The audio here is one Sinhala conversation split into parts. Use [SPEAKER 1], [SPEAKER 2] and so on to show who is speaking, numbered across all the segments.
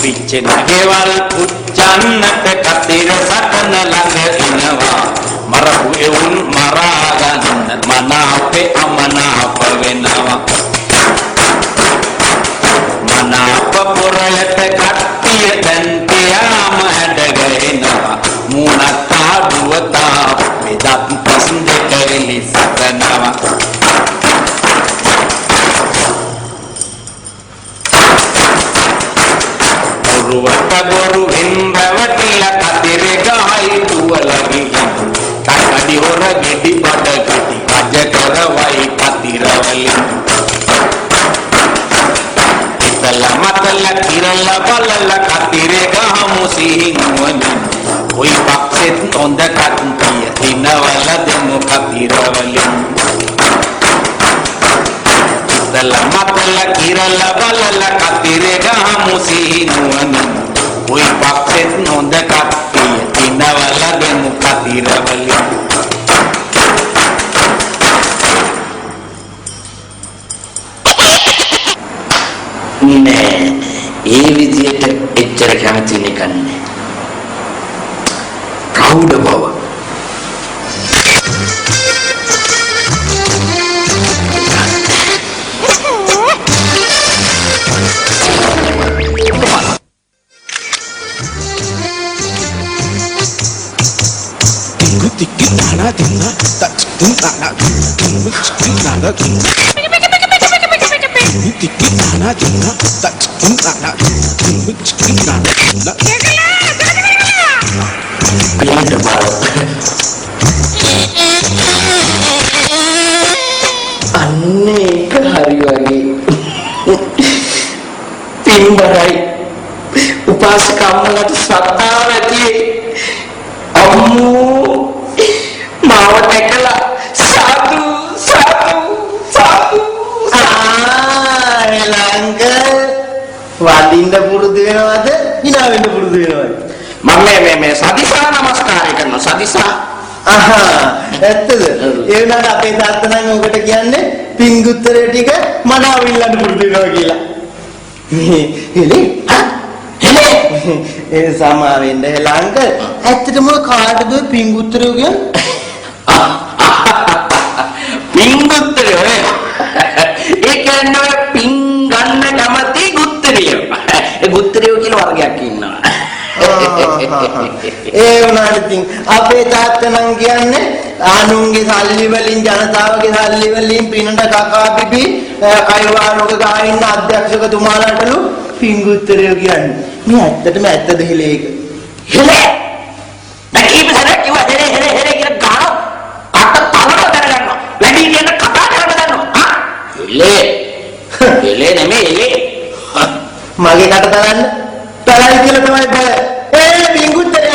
[SPEAKER 1] පිච්චෙන ගෙවල් පුච්චන්නට කතිර සටන ළඟ ඉනවා මරපු එවුන් මරා ගන්න මනාපේ අමනාප වෙනවා මනාප පුරලට කට්ටිය දැන් තියාම හැඩගැහෙනවා මූණත් ආඩුවතා මෙදත් පස් දෙක එලිසටනවා ගොරු හිම්බවටිලා කතරේ ගහයි දුවලගින් කඩි හොර ගෙඩි බඩ ගෙඩි අජ කරවයි කතිරවලින් ඉතල මතල කිරල බලල කතරේ ගහමු සිහිනුවන කොයි පක්ෂෙත් හොඳ කන්තිය දිනවල දෙමු කතිරවලින් ඉතල මතල කිරල බලල කතරේ ගහමු සිහිනුවන कोई पक्षेत नोंद कापी दिनवला देमु कतिरवली ने ये विදියට එච්චර කැමති නිකන්නේ ප්‍රෞඩ බව අනේ හරි වගේ පින්බරයි උපාසකම්මලට සත්තාව ඇති අම්මෝ මාව දැකලා සාදු සාදු සාදු ළඟ වදින්න පුරුදු වෙනවද hina වෙන්න පුරුදු වෙනවද මම මේ සදිසා නමස්කාරය කරනවා සදිසා ඇත්තද ඒ වුණාට අපේ තාත්තා නම් ඔකට කියන්නේ පිංගුත්තරේ ටික මනාව ඉල්ලන්න පුරුදු වෙනවා කියලා එලේ ඒ සමාවෙන්න ළඟ ඇත්තටම කාටද පිංගුත්තරේ කියන්නේ පිංගුත්තරේ ඔය ඒ කියන්නේ පිං ගන්න කැමති ගුත්තරිය ඒ ගුත්තරිය කියලා වර්ගයක් ඉන්නවා ඒ වුණාට ඉතින් අපේ තාත්තා නම් කියන්නේ ආනුන්ගේ සල්ලි වලින් ජනතාවගේ සල්ලි වලින් පිනට කකා පිපි කයිවානෝක ගායින්න අධ්‍යක්ෂකතුමාලාටලු පිංගුත්තරිය කියන්නේ මේ ඇත්තටම ඇත්තද හිලේක හිලේ දැකීම සරක් කිව්වා හෙරේ කියලා ගාන අත තලව කරගන්නවා වැඩි කියන කතා කරන්න ගන්නවා හිලේ නෙමෙයි එලේ මගේ කට තරන්න තරයි කියලා තමයි බය ඒ පිංගුත්තරේ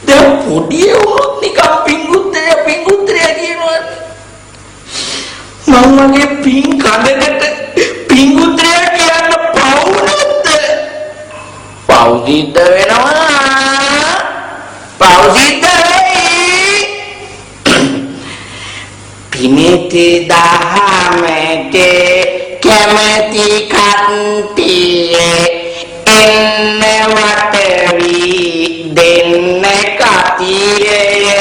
[SPEAKER 1] දැන් පොඩි උනොත් නිකන් පිංගුත්තරේ කියනවා මම මගේ පිං කඩකට පිංගුත්තරේ කියන්න පවුනොත් පවුදිද්ද වෙනවා පවුදිද්ද පිනිති දහමට කැමැති කන්තියේ එන්න වටවි දෙන්න කතියේ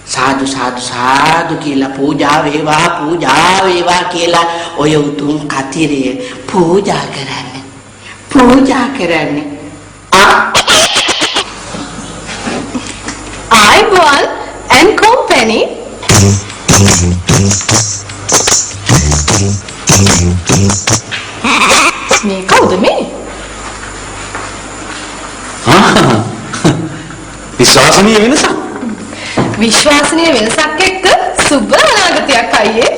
[SPEAKER 1] සාදු සාදු සාදු කියලා පූජා වේවා කියලා ඔය උතුම් කතිරේ පූජා කරන්නේ
[SPEAKER 2] Ayubowan and company මේ කවුද මේ විශ්වාසනීය වෙනසක් එක්ක සුබ අනාගතයක් අයියේ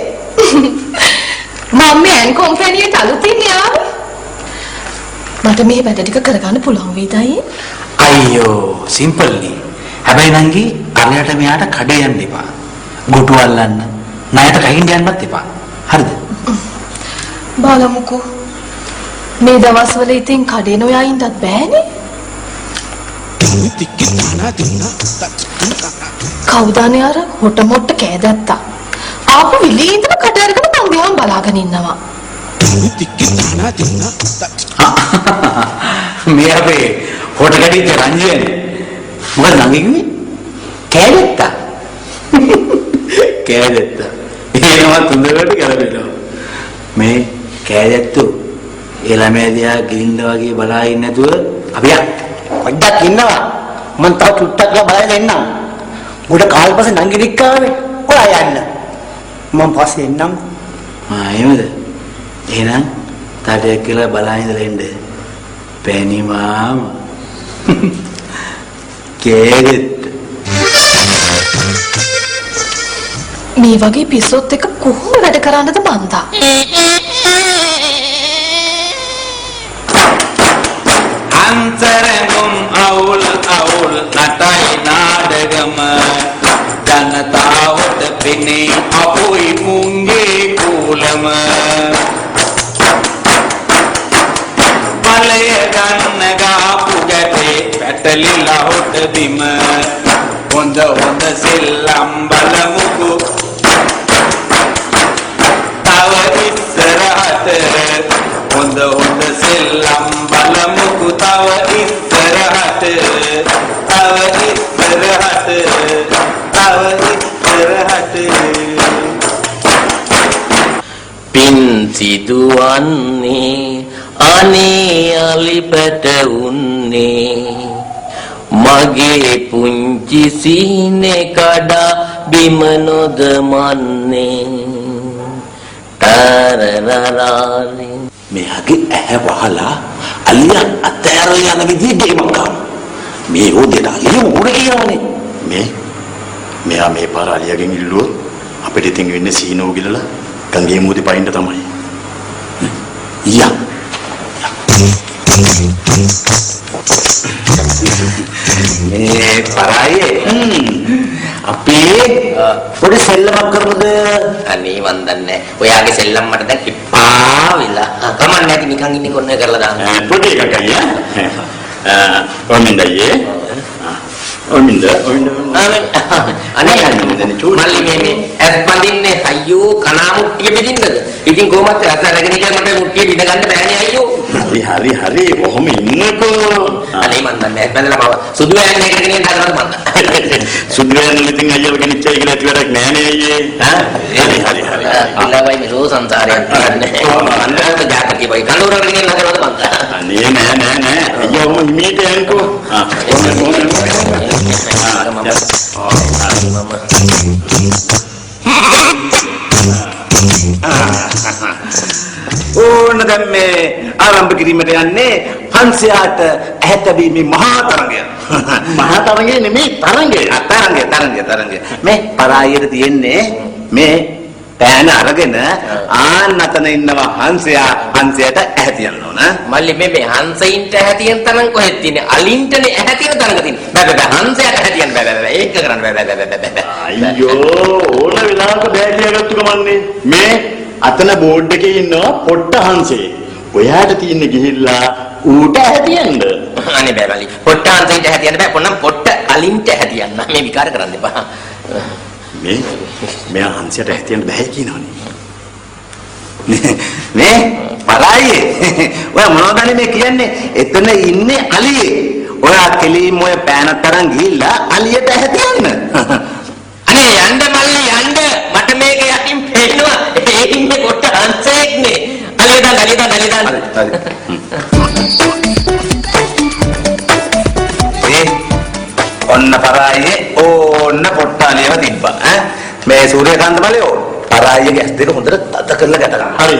[SPEAKER 2] මම මේ and company එකට අලුතින් ආවේ මට මේ වැඩ ටික කරගන්න පුළුවන් වේද
[SPEAKER 1] අයියෝ සිම්පල්ලි හැබැයි නංගි අරයට මෙයාට කඩේ යන්න එපා ගොටු අල්ලන්න ණයට කහින්න යන්නත් එපා හරිද
[SPEAKER 2] බලමුකෝ මේ දවස්වල ඉතින් කඩේ නොයා ඉන්නත් බෑනේ කවුදානේ අර හොට මොට්ට කෑදත්තා. ආපු විලේ ඉඳලා කට අරගෙන මං දිහා බලාගෙන ඉන්නවා.
[SPEAKER 3] මේ අපේ හොට කැඩිච්ච රංජනේ. මොකද ළඟින් කෑදත්තා. කෑදත්තා. එනවා තුන්දරට ගැලපෙනවා. මේ කෑදැත්තු ඒ ළමයා දිහා ගිලින්ද වගේ බලා ඉන්නේ නැතුව අපි පොඩ්ඩක් ඉන්නවා. මං තව චුට්ටක් බලාගෙන ඉන්නම්. උඩ කාල්පසේ නංගිරික් ආවේ. ඔයා යන්න. මං පස්සේ එන්නම්. එහෙමද? එහෙනම් තාටයක් කියලා බලා ඉඳලා ඉන්න. පෑණි මාම. කෑදැත්ත.
[SPEAKER 2] මේ වගේ පිස්සොත් එක කොහොම වැඩ කරන්නද මන්දා?
[SPEAKER 3] අන්තරගම් අවුල් නටයි නාඩගම ජනතාවට පෙනේ අපොයි මුංගේ කූලම බලය ගන්න ගාපු ගැටේ පැටලිලා හොට බිම හොඳ සෙල්ලම් බලමුකු තව ඉස්සරහට හොඳ සෙල්ලම් බලමුකු තව ඉස්සරහට
[SPEAKER 4] පින් සිදුවන්නේ අනේ අලිපට උන්නේ මගේ පුංචි සීනේ කඩා බිම නොදමන්නේ තරරරාරි
[SPEAKER 3] මෙයාගේ ඇහැ වහලා අලියා අතෑරලා යන විදිහේ ගේමක් ගන්න. මේ උදේට අලියා උඩ කියවනේ. මෙයා මේ පාර අලියාගෙන් ඉල්ලුවොත් අපිට ඉතින් වෙන්නේ සීනෝ ගිලලා ගංගේ මූදේ පයින්න තමයි. යා. මේ පරායේ අපි පොඩි සෙල්ලමක් කරමුද?
[SPEAKER 4] අනේ මන් දන්නේ ඔයාගේ සෙල්ලම් මට දැන් එපා වෙලා කමන්නේ නැති නිකන් ඉන්නේ කොන්නේ කරලා දාන්න
[SPEAKER 3] පොඩි එකක් අයියා ඔමින්දයේ ඔමින්ද
[SPEAKER 4] අනේ මල්ලි මේ ඇස් පඳින්නේ අයියෝ කනා මුට්ටිය බෙදින්නද ඉතින් කොහොමද ඇස් අරගෙන ඉන්න මට මුට්ටිය බිඳ ගන්න බෑනේ අයියෝ
[SPEAKER 3] හරි කොහොම ඉන්නකෝ
[SPEAKER 4] අනේ මන් දන්නේ ඇස් බඳලා මම සුදු වෑන් එකකට ගෙනියන්න හදනවද මන්ද
[SPEAKER 3] සුදු වෑන් ඉතින් අයියෝ ගෙනිච්චයි කියලා ඇති වැඩක් නෑනේ අයියේ හරි
[SPEAKER 4] අල්ලවයි මේ රෝ සංසාරයක් කියන්නේ අන්නත් ජාතකේ වයි කඳුරකට ගෙනියන්න හදනවද මන්ද
[SPEAKER 3] අනේ නෑ අයියෝ ඔහොම හිමීට යන්කෝ ඕන දැන් මේ ආරම්භ කිරීමට යන්නේ 500ට ඇහැතැබීමේ මහා තරගය. මහා තරගය නෙමෙයි තරගය. තරගය. මේ පරායයට තියෙන්නේ මේ පෑන අරගෙන ආන්නතන ඉන්නවා හංසයට ඇහැ තියන්න ඕන.
[SPEAKER 4] මල්ලි මේ හංසයින්ට ඇහැ තියන තරම් කොහෙද තියෙන්නේ? අලින්ටනේ ඇහැ තියන තරඟ තියෙන්නේ. බෑ හංසයට ඇහැ තියන්න බෑ. ඒක කරන්න බෑ.
[SPEAKER 3] අයියෝ ඕන වෙලාවක බෑ කියලාගත්තු කමන්නේ. මේ අතන බෝඩ් එකේ ඉන්නවා පොට්ට හංසේ. ඔයාට තියෙන්නේ ගිහිල්ලා ඌට ඇහැ තියන්න.
[SPEAKER 4] අනේ බෑ මල්ලි. පොට්ට හංසයින්ට ඇහැ තියන්න බෑ. පොන්නම් පොට්ට අලින්ට ඇහැ තියන්න. මේ විකාර කරන්න එපා.
[SPEAKER 3] මෙයා හංසයට ඇහැ තියන්න බෑ කියනවනේ. මේ පරායේ ඔයා මොනවද මේ කියන්නේ? එතන ඉන්නේ අලියේ. ඔයා කෙලින්ම ඔය පෑනත් තරම් ගිහිල්ලා අලියට ඇහැ තියන්න.
[SPEAKER 4] අනේ යන්න මල්ලි යන්න. මට මේක යටින් පේනවා. ඒ ඉන්නේ පොට්ට හංසෙක්නේ. අලියදන්.
[SPEAKER 3] ඔන්න පරායේ ඕන්න පොට්ටාලියව තිබ්බා ඈ මේ සූර්යකාන්ත මලයෝ පරායියගේ ඇස් දෙක හොඳට තද කරලා ගැට ගන්න. හරි